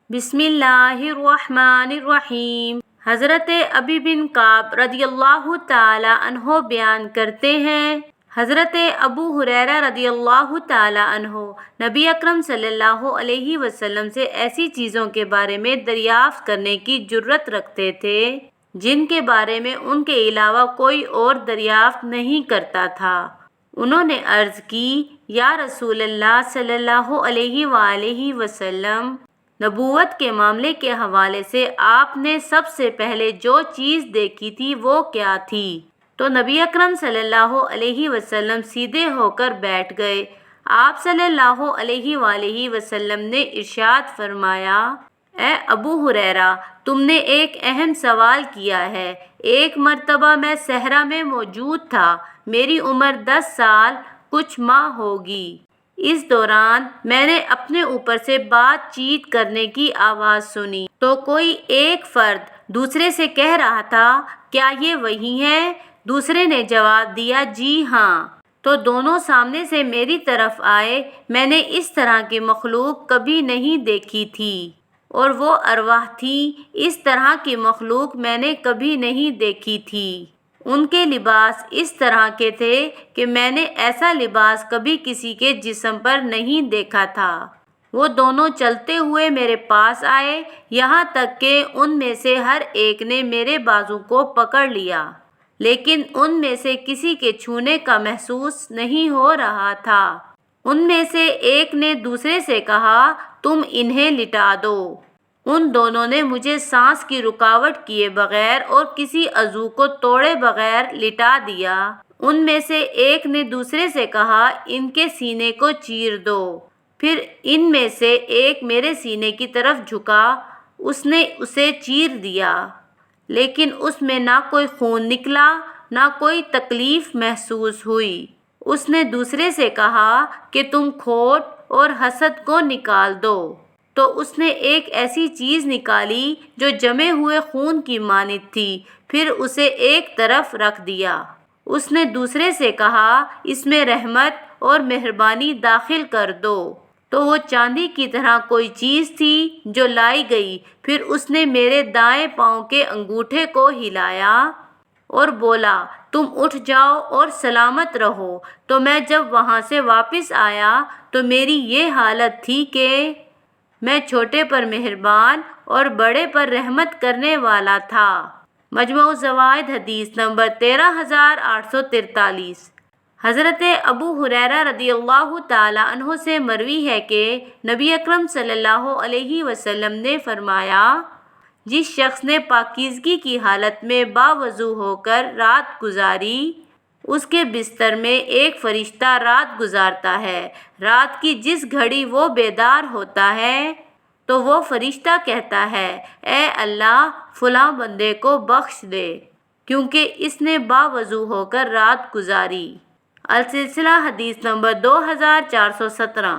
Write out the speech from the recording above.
بسم اللہ الرحمن الرحیم۔ حضرت ابی بن کعب رضی اللہ تعالی عنہ بیان کرتے ہیں، حضرت ابو ہریرہ رضی اللہ تعالی عنہ نبی اکرم صلی اللہ علیہ وسلم سے ایسی چیزوں کے بارے میں دریافت کرنے کی جرأت رکھتے تھے جن کے بارے میں ان کے علاوہ کوئی اور دریافت نہیں کرتا تھا۔ انہوں نے عرض کی، یا رسول اللہ صلی اللہ علیہ وآلہ وسلم، نبوت کے معاملے کے حوالے سے آپ نے سب سے پہلے جو چیز دیکھی تھی وہ کیا تھی؟ تو نبی اکرم صلی اللہ علیہ وسلم سیدھے ہو کر بیٹھ گئے۔ آپ صلی اللہ علیہ وآلہ وسلم نے ارشاد فرمایا، اے ابو ہریرہ، تم نے ایک اہم سوال کیا ہے۔ ایک مرتبہ میں صحرا میں موجود تھا، میری عمر 10 سال کچھ ماہ ہوگی۔ اس دوران میں نے اپنے اوپر سے بات چیت کرنے کی آواز سنی تو کوئی ایک فرد دوسرے سے کہہ رہا تھا، کیا یہ وہی ہے؟ دوسرے نے جواب دیا، جی ہاں۔ تو دونوں سامنے سے میری طرف آئے۔ میں نے اس طرح کی مخلوق کبھی نہیں دیکھی تھی، اور وہ ارواح تھی، اس طرح کی مخلوق میں نے کبھی نہیں دیکھی تھی۔ ان کے لباس اس طرح کے تھے کہ میں نے ایسا لباس کبھی کسی کے جسم پر نہیں دیکھا تھا۔ وہ دونوں چلتے ہوئے میرے پاس آئے، یہاں تک کہ ان میں سے ہر ایک نے میرے بازو کو پکڑ لیا، لیکن ان میں سے کسی کے چھونے کا محسوس نہیں ہو رہا تھا۔ ان میں سے ایک نے دوسرے سے کہا، تم انہیں لٹا دو۔ ان دونوں نے مجھے سانس کی رکاوٹ کیے بغیر اور کسی عضو کو توڑے بغیر لٹا دیا۔ ان میں سے ایک نے دوسرے سے کہا، ان کے سینے کو چیر دو۔ پھر ان میں سے ایک میرے سینے کی طرف جھکا، اس نے اسے چیر دیا، لیکن اس میں نہ کوئی خون نکلا، نہ کوئی تکلیف محسوس ہوئی۔ اس نے دوسرے سے کہا کہ تم کھوٹ اور حسد کو نکال دو۔ تو اس نے ایک ایسی چیز نکالی جو جمے ہوئے خون کی مانند تھی، پھر اسے ایک طرف رکھ دیا۔ اس نے دوسرے سے کہا، اس میں رحمت اور مہربانی داخل کر دو۔ تو وہ چاندی کی طرح کوئی چیز تھی جو لائی گئی۔ پھر اس نے میرے دائیں پاؤں کے انگوٹھے کو ہلایا اور بولا، تم اٹھ جاؤ اور سلامت رہو۔ تو میں جب وہاں سے واپس آیا تو میری یہ حالت تھی کہ میں چھوٹے پر مہربان اور بڑے پر رحمت کرنے والا تھا۔ مجموع الزوائد حدیث نمبر 13843۔ حضرت ابو ہریرہ رضی اللہ تعالی عنہ سے مروی ہے کہ نبی اکرم صلی اللہ علیہ وسلم نے فرمایا، جس شخص نے پاکیزگی کی حالت میں باوضو ہو کر رات گزاری، اس کے بستر میں ایک فرشتہ رات گزارتا ہے۔ رات کی جس گھڑی وہ بیدار ہوتا ہے تو وہ فرشتہ کہتا ہے، اے اللہ، فلاں بندے کو بخش دے، کیونکہ اس نے باوضو ہو کر رات گزاری۔ السلسلہ حدیث نمبر 2417۔